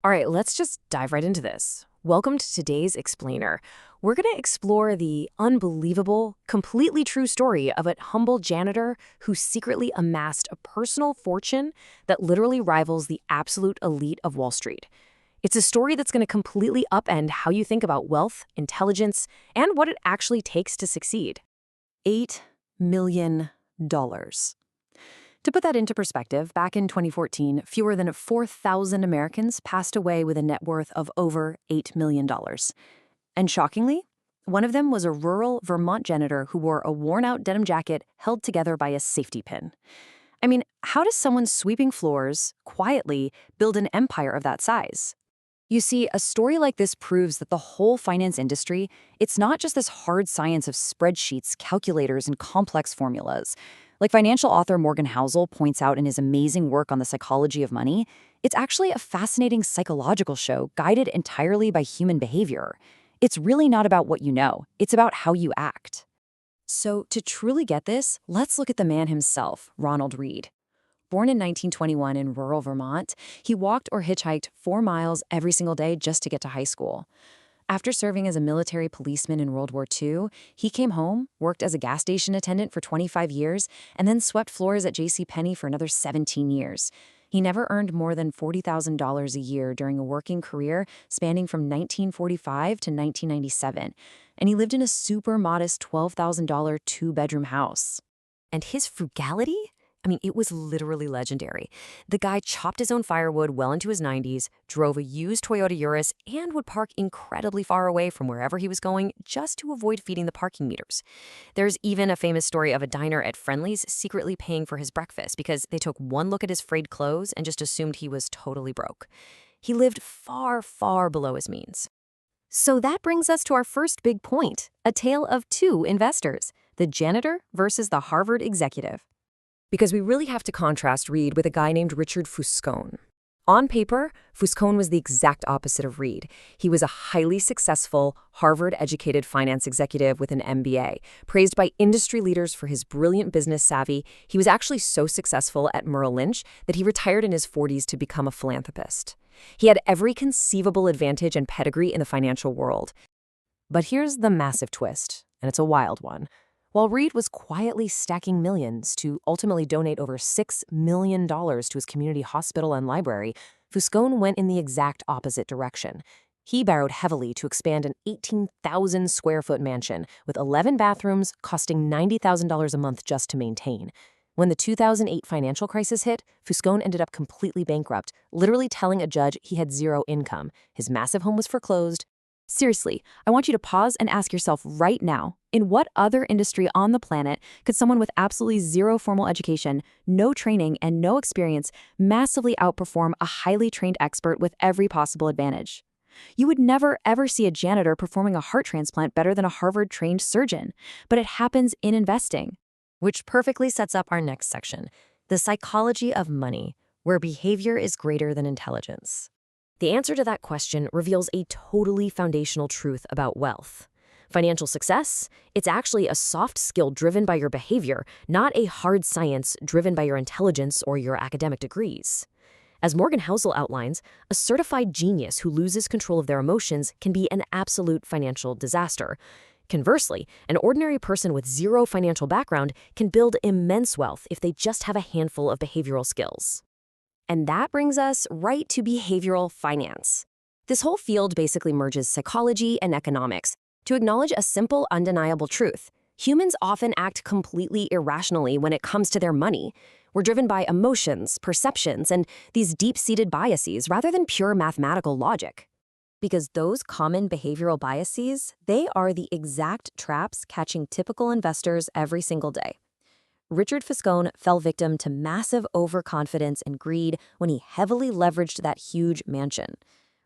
All right, let's just dive right into this. Welcome to today's Explainer. We're going to explore the unbelievable, completely true story of a humble janitor who secretly amassed a personal fortune that literally rivals the absolute elite of Wall Street. It's a story that's going to completely upend how you think about wealth, intelligence, and what it actually takes to succeed. $8 million. To put that into perspective, back in 2014, fewer than 4,000 Americans passed away with a net worth of over $8 million. And shockingly, one of them was a rural Vermont janitor who wore a worn-out denim jacket held together by a safety pin. I mean, how does someone sweeping floors, quietly, build an empire of that size? You see, a story like this proves that the whole finance industry, it's not just this hard science of spreadsheets, calculators, and complex formulas. Like financial author Morgan Housel points out in his amazing work on the psychology of money, it's actually a fascinating psychological show guided entirely by human behavior. It's really not about what you know, it's about how you act. So, to truly get this, let's look at the man himself, Ronald Read. Born in 1921 in rural Vermont, he walked or hitchhiked 4 miles every single day just to get to high school. After serving as a military policeman in World War II, he came home, worked as a gas station attendant for 25 years, and then swept floors at JCPenney for another 17 years. He never earned more than $40,000 a year during a working career spanning from 1945 to 1997, and he lived in a super modest $12,000 two-bedroom house. And his frugality? I mean, it was literally legendary. The guy chopped his own firewood well into his 90s, drove a used Toyota Urus, and would park incredibly far away from wherever he was going just to avoid feeding the parking meters. There's even a famous story of a diner at Friendly's secretly paying for his breakfast because they took one look at his frayed clothes and just assumed he was totally broke. He lived far, far below his means. So that brings us to our first big point, a tale of two investors, the janitor versus the Harvard executive. Because we really have to contrast Read with a guy named Richard Fuscone. On paper, Fuscone was the exact opposite of Read. He was a highly successful, Harvard-educated finance executive with an MBA. Praised by industry leaders for his brilliant business savvy, he was actually so successful at Merrill Lynch that he retired in his 40s to become a philanthropist. He had every conceivable advantage and pedigree in the financial world. But here's the massive twist, and it's a wild one. While Read was quietly stacking millions to ultimately donate over $6 million to his community hospital and library, Fuscone went in the exact opposite direction. He borrowed heavily to expand an 18,000-square-foot mansion with 11 bathrooms costing $90,000 a month just to maintain. When the 2008 financial crisis hit, Fuscone ended up completely bankrupt, literally telling a judge he had zero income. His massive home was foreclosed. Seriously, I want you to pause and ask yourself right now, in what other industry on the planet could someone with absolutely zero formal education, no training, and no experience massively outperform a highly trained expert with every possible advantage? You would never, ever see a janitor performing a heart transplant better than a Harvard-trained surgeon, but it happens in investing. Which perfectly sets up our next section, the psychology of money, where behavior is greater than intelligence. The answer to that question reveals a totally foundational truth about wealth. Financial success, it's actually a soft skill driven by your behavior, not a hard science driven by your intelligence or your academic degrees. As Morgan Housel outlines, a certified genius who loses control of their emotions can be an absolute financial disaster. Conversely, an ordinary person with zero financial background can build immense wealth if they just have a handful of behavioral skills. And that brings us right to behavioral finance. This whole field basically merges psychology and economics to acknowledge a simple, undeniable truth. Humans often act completely irrationally when it comes to their money. We're driven by emotions, perceptions, and these deep-seated biases rather than pure mathematical logic. Because those common behavioral biases, they are the exact traps catching typical investors every single day. Richard Fuscone fell victim to massive overconfidence and greed when he heavily leveraged that huge mansion.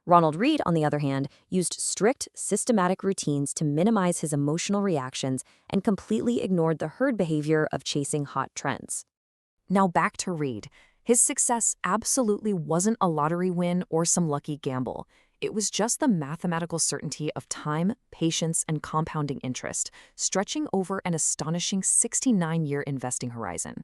Ronald Read, on the other hand, used strict, systematic routines to minimize his emotional reactions and completely ignored the herd behavior of chasing hot trends. Now back to Read. His success absolutely wasn't a lottery win or some lucky gamble. It was just the mathematical certainty of time, patience, and compounding interest, stretching over an astonishing 69-year investing horizon.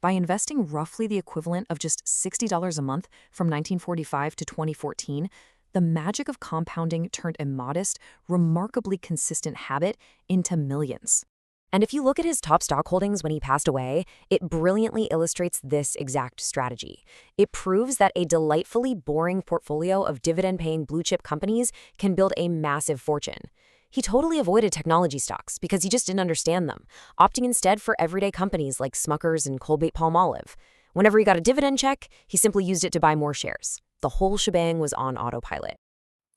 by investing roughly the equivalent of just $60 a month from 1945 to 2014, the magic of compounding turned a modest, remarkably consistent habit into millions. And if you look at his top stock holdings when he passed away, it brilliantly illustrates this exact strategy. It proves that a delightfully boring portfolio of dividend-paying blue-chip companies can build a massive fortune. He totally avoided technology stocks because he just didn't understand them, opting instead for everyday companies like Smucker's and Colgate-Palmolive. Whenever he got a dividend check, he simply used it to buy more shares. The whole shebang was on autopilot.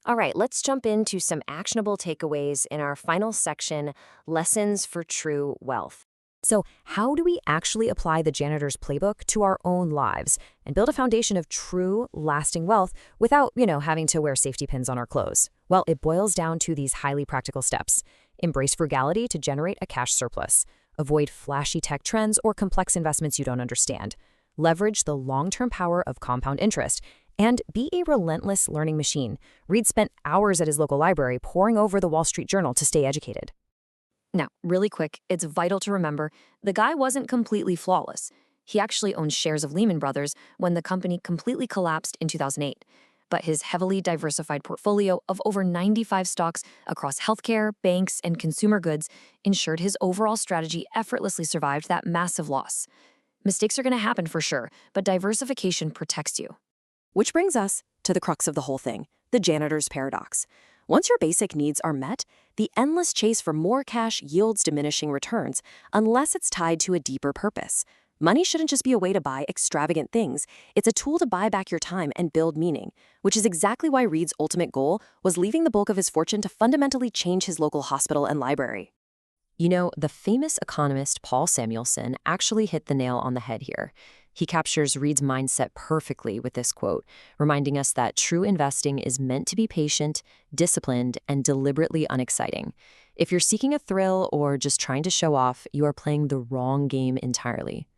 All right, let's jump into some actionable takeaways in our final section, Lessons for True Wealth. So, how do we actually apply the janitor's playbook to our own lives and build a foundation of true, lasting wealth without, having to wear safety pins on our clothes? Well, it boils down to these highly practical steps. Embrace frugality to generate a cash surplus. Avoid flashy tech trends or complex investments you don't understand. Leverage the long-term power of compound interest. And be a relentless learning machine. Reed spent hours at his local library poring over the Wall Street Journal to stay educated. Now, really quick, it's vital to remember the guy wasn't completely flawless. He actually owned shares of Lehman Brothers when the company completely collapsed in 2008. But his heavily diversified portfolio of over 95 stocks across healthcare, banks, and consumer goods ensured his overall strategy effortlessly survived that massive loss. Mistakes are going to happen for sure, but diversification protects you. Which brings us to the crux of the whole thing, the janitor's paradox. Once your basic needs are met, the endless chase for more cash yields diminishing returns unless it's tied to a deeper purpose. Money shouldn't just be a way to buy extravagant things. It's a tool to buy back your time and build meaning, which is exactly why Reed's ultimate goal was leaving the bulk of his fortune to fundamentally change his local hospital and library. The famous economist Paul Samuelson actually hit the nail on the head here. He captures Reed's mindset perfectly with this quote, reminding us that true investing is meant to be patient, disciplined, and deliberately unexciting. If you're seeking a thrill or just trying to show off, you are playing the wrong game entirely.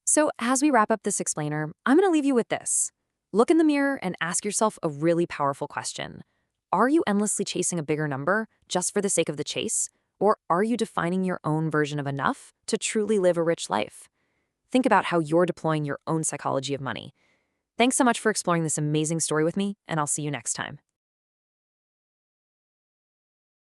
So as we wrap up this explainer, I'm going to leave you with this. Look in the mirror and ask yourself a really powerful question. Are you endlessly chasing a bigger number just for the sake of the chase? Or are you defining your own version of enough to truly live a rich life? Think about how you're deploying your own psychology of money. Thanks so much for exploring this amazing story with me, and I'll see you next time.